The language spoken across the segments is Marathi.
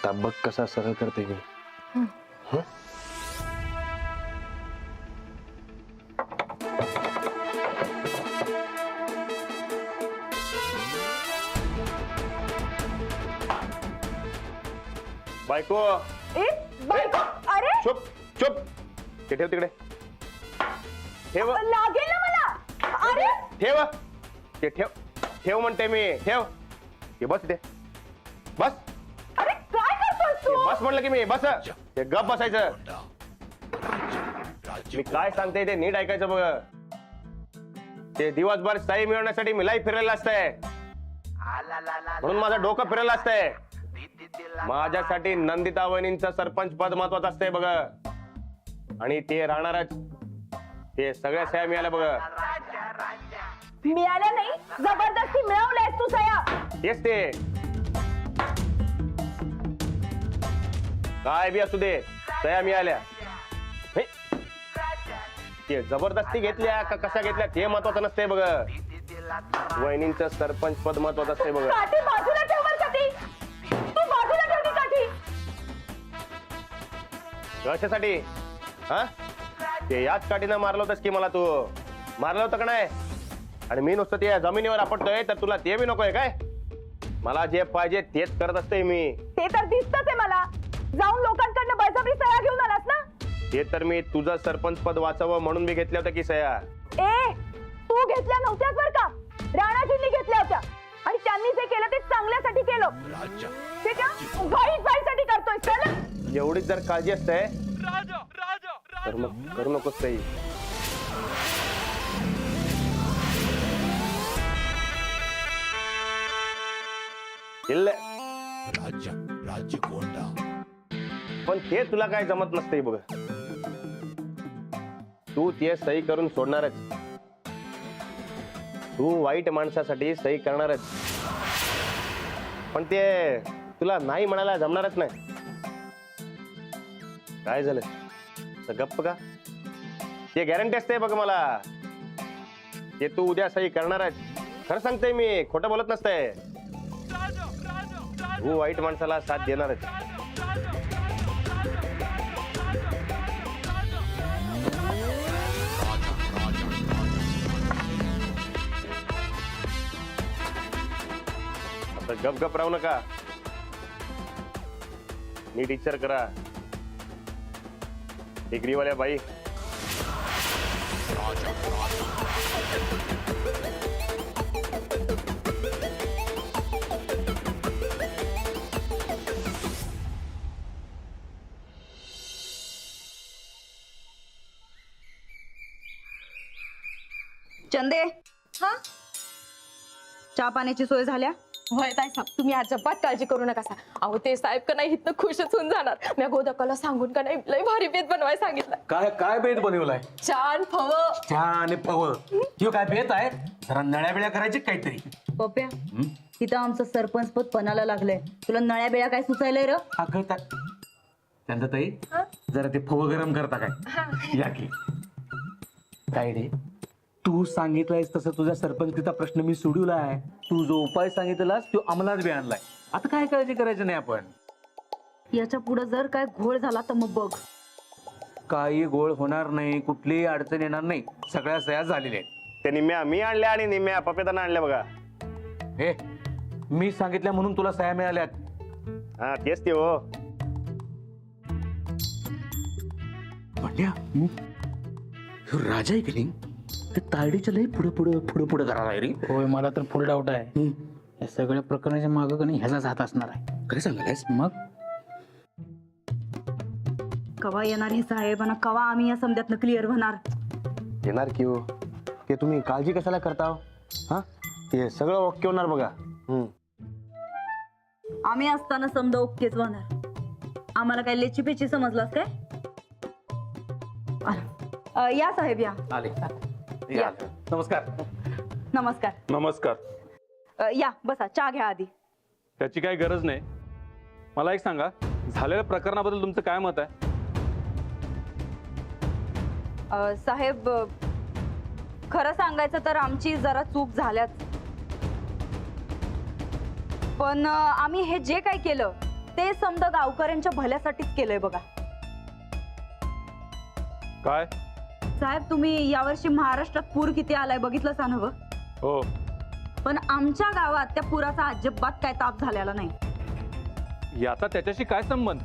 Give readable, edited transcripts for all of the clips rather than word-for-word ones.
आता बघ कसा सरळ करते मी. बायको बायको, अरे चुप चुप. ते ठेव तिकडे. ठेव लागेल ना मला. अरे ठेव ते ठेव. ठेव म्हणते मी. ठेव ते. बस इथे बस. अरे काय करतोस तू? बस म्हणलं की मी. बस ते गप बसायचं. मी काय सांगते ते नीट ऐकायचं बघ. ते दिवसभर सही मिळवण्यासाठी मी लाईफ फिरायला असतंय म्हणून माझं डोकं फिरायला असतंय. माझ्यासाठी नंदिता वहिनींचं सरपंच पद महत्वाचं असतंय बघ. आणि ते राहणारच. ते सगळ्या सह्या मिळाल्या बघ. मिळाल्या नाही, जबरदस्ती मिळवलंयस तू सया. तेच ते. काय बी असू दे, सह्या मिळाल्या. हे, ते जबरदस्ती घेतल्या का कशा घेतल्या ते महत्वाचं नसतंय बघ. वहिनींचं सरपंच पद महत्वाचं असतंय बघ. काठी बाजूला ठेव बरं का ती. तू बाजूला ठेव ती काठी. कशासाठी? हा, ते याच काठीनं मारलं होतंस की मला. तू मारलं होतं का नाही? आणि मी नुसतं ते जमिनीवर आपटतोय तर तुला ते बी नकोय काय? मला जे पाहिजे तेच करत असते मी. ते तर दिसतच आहे मला. जाऊन लोकांकडनं बळजबरी सया घेऊन आलास ना. ते तर मी तुझं सरपंच पद वाचावं म्हणून मी घेतल्या होत्या की सह्या. ए, तू घेतल्या नव्हत्याच बरं का. राणाजींनी घेतल्या होत्या. आणि त्यांनी जे केलं ते चांगल्यासाठी केलं. ते का वाईट वाईटसाठी करतोय चल. एवढीच जर काळजी असते तर मग करू नकोस काही. राज्य कोंडा. पण ते तुला काय जमत नसते बघ. तू ते सही करून सोडणारच. तू वाईट माणसासाठी सही करणारच. पण ते तुला नाही म्हणायला जमणारच नाही. काय झालं? असं गप्प का? ते गॅरंटी असते बघ मला. ते तू उद्या सही करणारच. खरं सांगते मी, खोटं बोलत नसतंय. तू वाईट माणसाला साथ देणारच. आता गप गप राहू नका. नीट विचार करा. डिग्रीवाल्या बाई, चंदे, हा, चहा पाण्याची सोय झाल्या? होय ताई साहेब, तुम्ही अजिबात काळजी करू नका. अहो ते साहेब का नाही इथं खुशच होऊन जाणार. मी गोदकाला सांगून का नाही लय भारी बेत बनवाय सांगितलं. काय काय बेत बनवलाय? छान फव. चहा आणि फव. ह्यो काय बेत आहे? जरा नळ्या बिळ्या करायची काहीतरी. पप्प्या, इथं आमचं सरपंच पद पणाला लागलंय. तुला नळ्या बेळ्या काय सुचायलंय र? अगं त्यांचा ताई, जरा ते फव गरम करता काय? या की. काय रे, तू सांगितलंयस तसं तुझ्या सरपंचकीचा प्रश्न मी सोडवलाय. तू जो उपाय सांगितलास तो अंमलात बी आणलाय. आता काय काळजी करायची नाही आपण. याच्या पुढे जर काय घोळ झाला तर मग बघ. काही गोळ होणार नाही, कुठलीही अडचण येणार नाही. सगळ्या सह्या झालेल्या आहेत. ते निम्म्या मी आणल्या आणि निम्म्या पपेताना आणल्या बघा. हे, मी सांगितल्या म्हणून तुला सह्या मिळाल्यात. हा तेच ते हो. पंड्या, राजा आहे की नाही, ते तायडीच्या लई पुढे पुढे पुढे पुढे करायला रे. होय, मला तर फुल डाऊट आहे. या सगळ्या प्रकरणाच्या मागं का नाही ह्याचाच हात असणार आहे. काय सांगायलास? मग कवा येणार हे साहेब आणि कवा आम्ही या समध्यातनं क्लिअर होणार? येणार की हो. ते तुम्ही काळजी कशाला करता हो? हा, ते सगळं ओके होणार बघा. आम्ही असताना समजा ओकेच होणार. आम्हाला काय लेची पेची समजलास काय? या साहेब या. आले. या. नमस्कार. नमस्कार. नमस्कार. या बसा, चहा घ्या आधी. त्याची काही गरज नाही. मला एक सांगा, झालेल्या प्रकरणाबद्दल तुमचं काय मत आहे? साहेब, खरं सांगायचं तर आमची जरा चूक झाल्याच. पण आम्ही हे जे काही केलं ते समजा गावकऱ्यांच्या भल्यासाठीच केलंय बघा. काय? साहेब तुम्ही यावर्षी महाराष्ट्रात पूर किती आलाय बघितलं सा नव्ह? हो. पण आमच्या गावात त्या पुराचा अजिबात काय ताप झालेला नाही. याचा त्याच्याशी काय संबंध?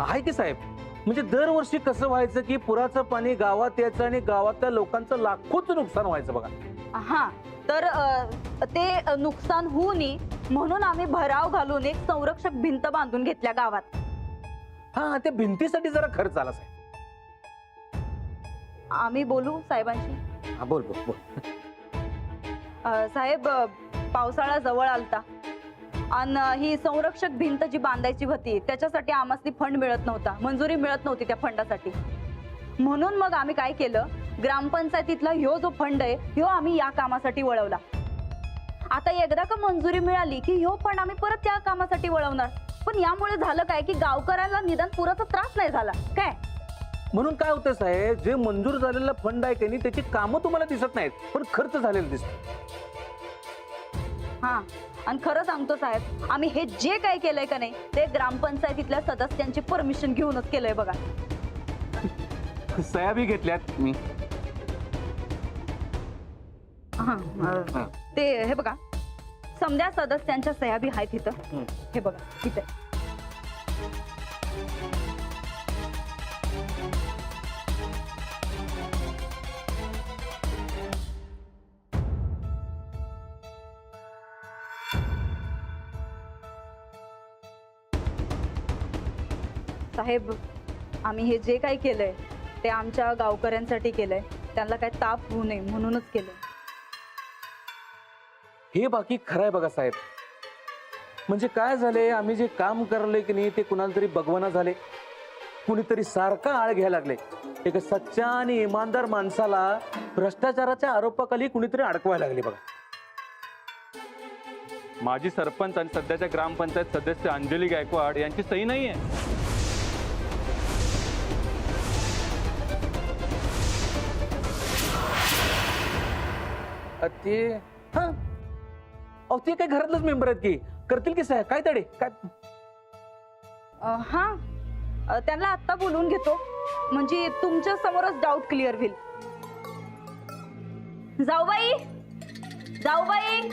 आहे की साहेब, म्हणजे दरवर्षी कसं व्हायचं की पुराचं पाणी गावात यायचं आणि गावातल्या लोकांचं लाखोचं नुकसान व्हायचं बघा. हा तर ते नुकसान होऊ नये म्हणून आम्ही भराव घालून एक संरक्षक भिंत बांधून घेतल्या गावात. हा, त्या भिंतीसाठी जरा खर्च आला साहेब. आम्ही बोलू साहेबांशी? हा, बोल बोल बोल. साहेब पावसाळा जवळ आलता आणि ही संरक्षक भिंत जी बांधायची होती त्याच्यासाठी आम्हाला फंड मिळत नव्हता, मंजुरी मिळत नव्हती त्या फंडासाठी. म्हणून मग आम्ही काय केलं, ग्रामपंचायतीतला ह्यो जो फंड आहे ह्यो आम्ही या कामासाठी वळवला. आता एकदा का मंजुरी मिळाली की ह्यो फंड आम्ही परत त्या कामासाठी वळवणार. पण यामुळे झालं काय की गावकऱ्याला निदान पुराचा त्रास नाही झाला काय. म्हणून काय होतं साहेब, जे मंजूर झालेला फंड आहे की नाही त्याची कामं तुम्हाला दिसत नाहीत पण खर्च झालेला दिसतो. हा आणि खरं सांगतो साहेब, आम्ही हे जे काय केलंय का नाही ते ग्रामपंचायतीतल्या सदस्यांची परमिशन घेऊनच केलंय बघा. सह्याबी घेतल्यात मी. हा ते हे बघा, समजा सदस्यांच्या सह्या बी आहेत इथं. हे बघा इथे. साहेब आम्ही हे जे काही केलंय ते आमच्या गावकऱ्यांसाठी केलंय, त्यांना काय ताप होऊ नये म्हणूनच केलंय. हे बाकी खरं आहे बघा साहेब. म्हणजे काय झाले, आम्ही जे काम करले की नाही ते कुणाला तरी बघवना झाले. कुणीतरी सारखा आळ घ्यायला लागले. एका सच्चा आणि इमानदार माणसाला भ्रष्टाचाराच्या आरोपाखाली कुणीतरी अडकवायला लागले बघा. माजी सरपंच आणि सध्याच्या ग्रामपंचायत सदस्य अंजली गायकवाड यांची सही नाहीये. ते हा, अहो ते काय घरातलंच मेंबर आहेत की, करतील की साहेब, काय तडे काय. हा त्यांना आत्ता बोलवून घेतो म्हणजे तुमच्या समोरच डाऊट क्लिअर होईल. जाऊबाई, जाऊबाई.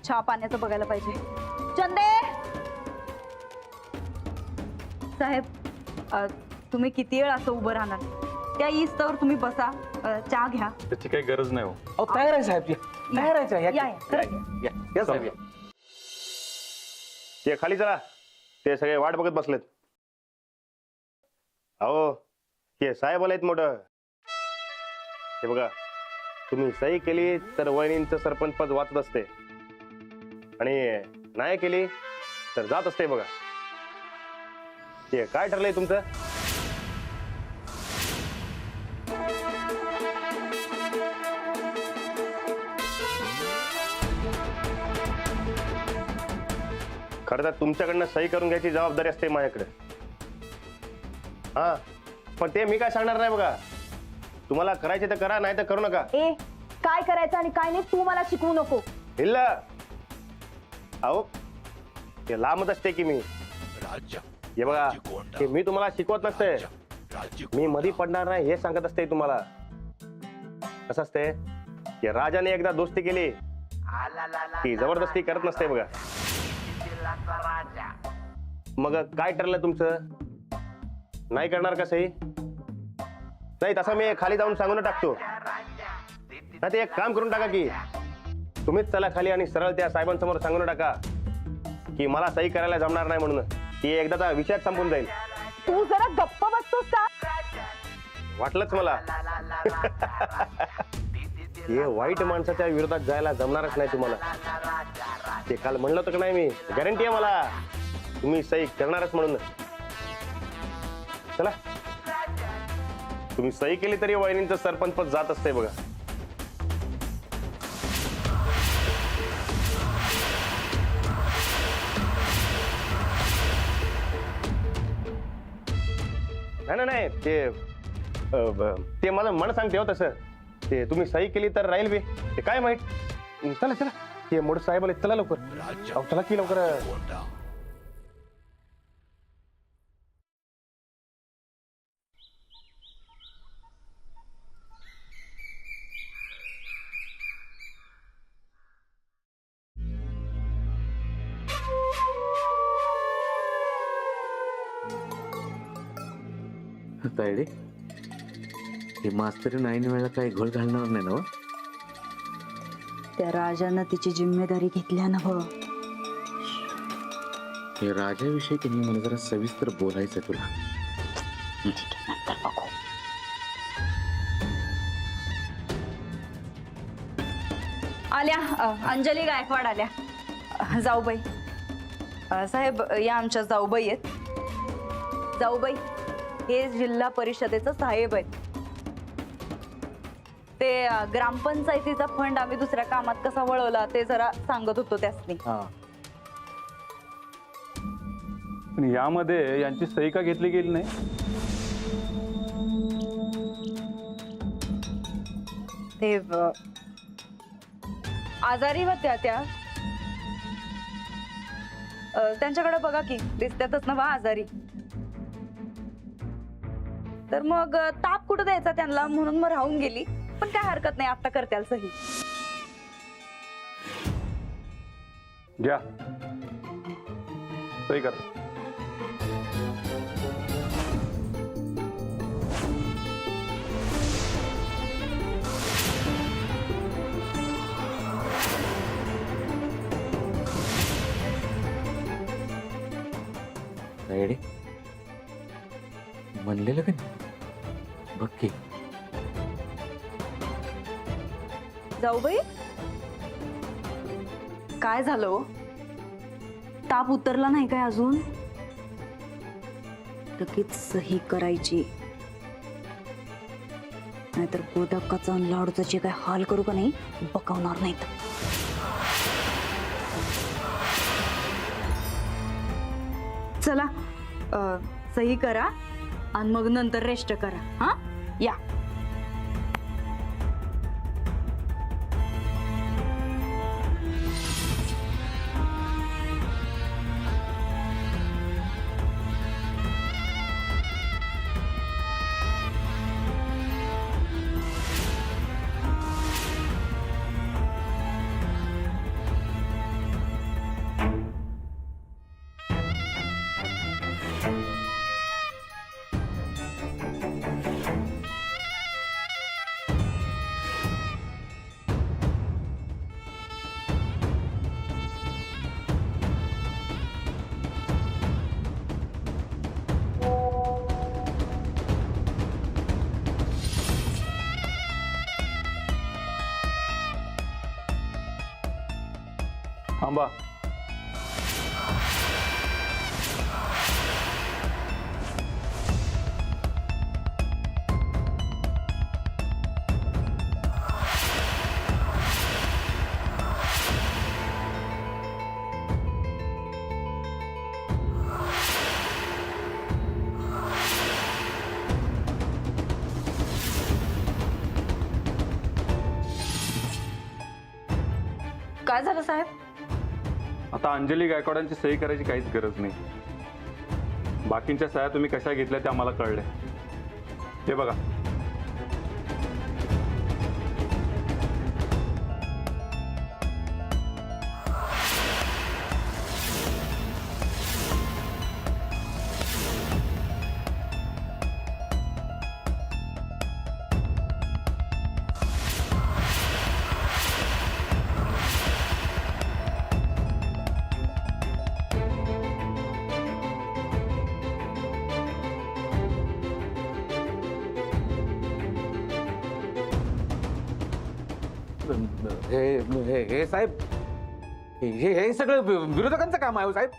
चहा पाण्याचं बघायला पाहिजे. चंदे साहेब, तुम्ही किती वेळ असं उभं राहणार? त्या इस्तवर तुम्ही बसा, चहा घ्या. त्याची काही गरज नाही हो. अहो तयार आहे साहेब, तयार आहे साहेब. या, या साहेब या. ते खाली चला, ते सगळे वाट बघत बसलेत. अहो ते साहेब आलेत मोठं. हे बघा, तुम्ही सही केली तर वहिनींचं सरपंच पद वाचत असते आणि नाही केली तर जात असते बघा. ते काय ठरलंय तुमचं? खरं तर तुमच्याकडनं सही करून घ्यायची जबाबदारी असते माझ्याकडे. हा पण ते मी काय सांगणार नाही बघा. तुम्हाला करायचे तर करा, नाही तर करू नका. ए काय करायचं आणि काय नाही तू मला शिकवू नको. हिल्ला अहो ते लांबच असते की मी. राज्य हे बघा, ते मी तुम्हाला शिकवत नसते, राज्य मी मधी पडणार नाही हे सांगत असते तुम्हाला. कसं असते की राजाने एकदा दोस्ती केली ती जबरदस्ती करत नसते बघा. मग काय ठरलं तुमचं? नाही करणार का सही? नाही तसं मी खाली जाऊन सांगून टाकतो. नाही ते एक काम करून टाका की तुम्हीच चला खाली आणि सरळ त्या साहेबांसमोर सांगून टाका की मला सही करायला जमणार नाही म्हणून. ती एकदाचा विषय संपून जाईल. तू जरा गप्प बसतोस का? वाटलंच मला. हे वाईट माणसाच्या विरोधात जायला जमणारच नाही तुम्हाला. ते काल म्हणलं होतं का नाही मी, गॅरंटी आहे मला तुम्ही सही करणारच म्हणून. चला तुम्ही सही केली तरी वहिनींचं सरपंच पद जात असते बघा. नाही नाही नाही, ते मला मन सांगते हो तसं. ते तुम्ही सही केली तर राहील बी, ते काय माहित. चला चला, ते मोड साहेब आले, चला लवकर. अहो, चला की लवकर. कोंडा तायडे, हे मास्तरी नाही वेळेला काही घोळ घालणार नाही ना हो? त्या राजानं तिची जिम्मेदारी घेतल्या ना हो. हे राजाविषयी की नाही मला जरा सविस्तर बोलायचं तुला. आल्या अंजली गायकवाड आल्या. जाऊबाई साहेब, या आमच्या जाऊबाई आहेत. जाऊबाई हे जिल्हा परिषदेचं साहेब आहेत. ते ग्रामपंचायतीचा फंड आम्ही दुसऱ्या कामात कसा वळवला ते जरा सांगत होतो त्यासनी. पण यामध्ये यांची सही का घेतली गेली नाही? ते आजारी होत्या त्या. त्यांच्याकडे बघा की, दिसतातच ना बा आजारी. तर मग ताप कुठं द्यायचा त्यांना, म्हणून मग राहून गेली. पण काय हरकत नाही, आता करत्याल सही. घ्या सही करा. तायडे, म्हणलेलं का नाही बघ की. जाऊबाई काय झालं हो? ताप उतरला नाही काय अजून? लगेच सही करायची, नाहीतर गोदाकाचा आणि लाडूचा काय हाल करू का नाही बकवणार नाहीत. चला सही करा आणि मग नंतर रेस्ट करा. हा या. थांबा. काय झालं साहेब? आता अंजली गायकवाडांची सही करायची काहीच गरज नाही. बाकींच्या सह्या तुम्ही कशा घेतल्या ते आम्हाला कळले. हे बघा. हे साहेब, हे सगळं विरोधकांचं काम आहे हो साहेब.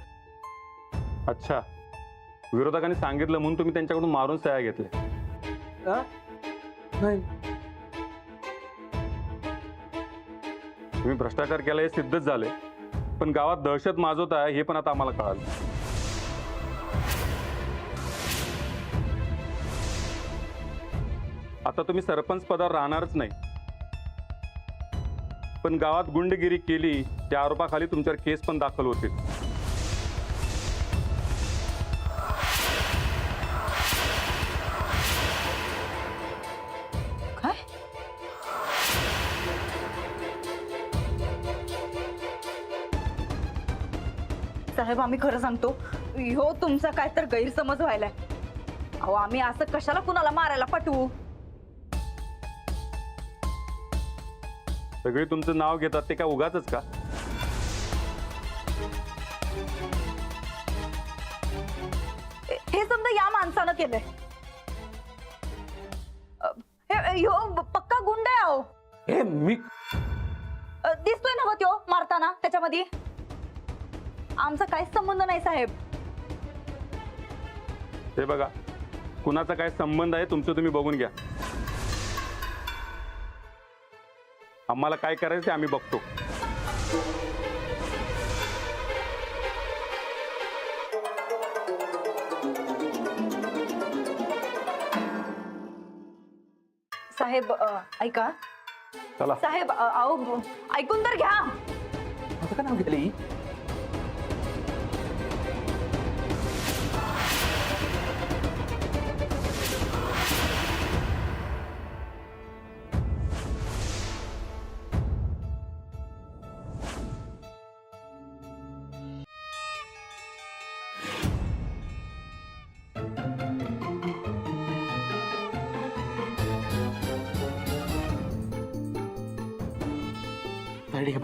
अच्छा, विरोधकांनी सांगितलं म्हणून तुम्ही त्यांच्याकडून मारून सह्या घेतल्या. नाही. तुम्ही भ्रष्टाचार केला हे सिद्धच झाले, पण गावात दहशत माजवत आहे हे पण आता आम्हाला कळालं. आता तुम्ही सरपंच पदावर राहणारच नाही, पण गावात गुंडगिरी केली त्या आरोपाखाली तुमच्यावर केस पण दाखल होतील. काय? साहेब आम्ही खरं सांगतो, ह्यो तुमचा काय तर गैरसमज व्हायलाय. अहो आम्ही असं कशाला कुणाला मारायला पाठवू? सगळे तुमचं नाव घेतात ते काय उगाचच का? हे समजा या माणसानं केलंय. ह्यो पक्का गुंड आहे अहो. हे मी दिसतोय ना त्यो मारताना त्याच्यामध्ये. आमचा काहीच संबंध नाही साहेब. हे बघा, कुणाचा काय संबंध आहे तुमचं तुम्ही बघून घ्या. आम्हाला काय करायचं ते आम्ही बघतो. साहेब ऐका चला. साहेब अहो ऐकून तर घ्या. माझं काय नाव घेतलं?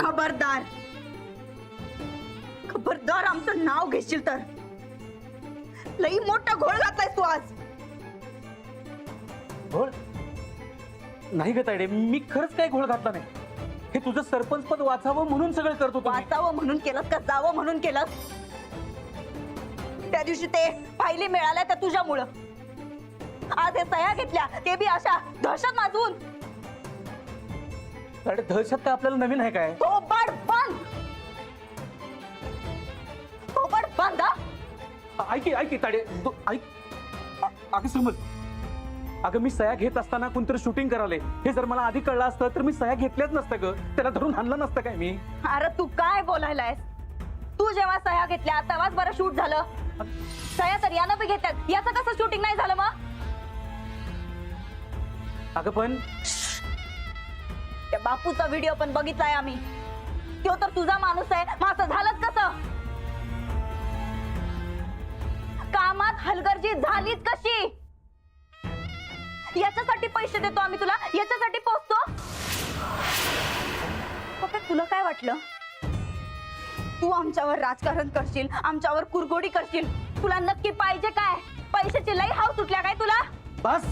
खबरदार खबरदार आमचं नाव घेशील तर लई मोठा घोळ घातलाय तू आज. घोळ नाही ग तायडे, मी खरंच काही घोळ घातला नाही. हे तुझं सरपंच पद वाचावं म्हणून सगळं करतो तुम्ही. वाचावं म्हणून केलं का जावं म्हणून केलं? त्या दिवशी ते फायली मिळाल्या त्या तुझ्यामुळं. आज हे सह्या घेतल्या ते बी अशा दहशत माजवून. तायडे दहशत काय आपल्याला नवीन आहे काय? थोबाड बंद. थोबाड बंद हा. ऐक ताडे, ऐक. अगं समज, अगं मी सह्या घेत असताना कोणतरी शूटिंग कराले हे जर मला आधी कळलं असतं तर मी सह्या घेतल्याच नसतं ग. त्याला धरून हाणलं नसतं काय मी? अरे तू काय बोलायलायस? तू जेव्हा सह्या घेतल्या तेव्हाच बरं शूट झालं. सह्या तर यानं बी घेतात, याचं कसं शूटिंग नाही झालं मग? अगं पण त्या बापूचा व्हिडिओ पण बघितलाय आम्ही. तो तर तुझा माणूस आहे, माझं झालंच कसं? कामात हलगर्जी झालीच कशी? याच्यासाठी पैसे देतो आम्ही तुला, याच्यासाठी पोचतो. फक्त तुला काय वाटलं तू आमच्यावर राजकारण करशील, आमच्यावर कुरघोडी करशील? तुला नक्की पाहिजे काय? पैशाची लई हाव सुटल्या काय तुला? बस,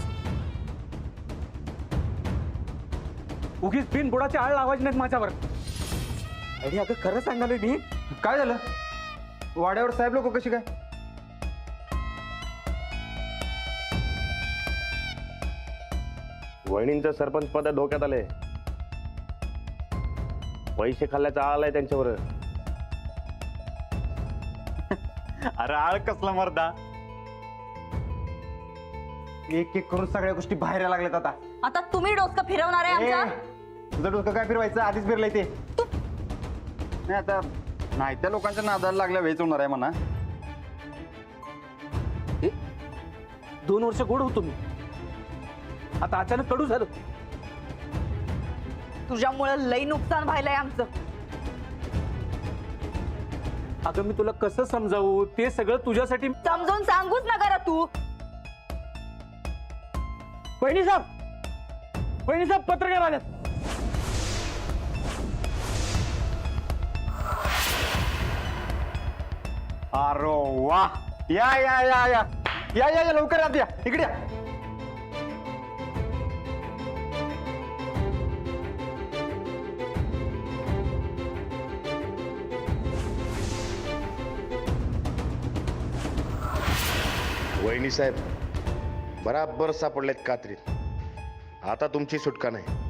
उगीच बिन बुडाची आळ लावायची नाहीत माझ्यावर. आणि अगं खरं सांगालोय मी. काय झालं? वाड्यावर साहेब लोक कशी काय? वहिनींचं सरपंच पद धोक्यात आले. पैसे खाल्ल्याचा आळ आहे त्यांच्यावर. अरे आळ कसला मर्दा, एक एक करून सगळ्या गोष्टी बाहेर यायला लागल्यात आता. आता तुम्ही डोसकं फिरवणार आहे आमच्या. तुझं डोकं काय फिरवायचं? आधीच फिरलंय ते. नाही आता नाही त्या लोकांच्या नादाला लागल्या वेच होणार आहे म्हणा. 2 वर्ष गोड होतो मी, आता अचानक कडू झालं. तुझ्यामुळे लई नुकसान व्हायलंय आमचं. अगं मी तुला कसं समजावू? ते सगळं तुझ्यासाठी. समजून सांगूच ना करा तू. वहिनी साहेब, वहिनी साहेब पत्रकार आल्यात. अरे वा, या या या या या या या लवकर या, इकडे या. वहिनी साहेब बराबर सापडलेत कात्रीत. आता तुमची सुटका नाही.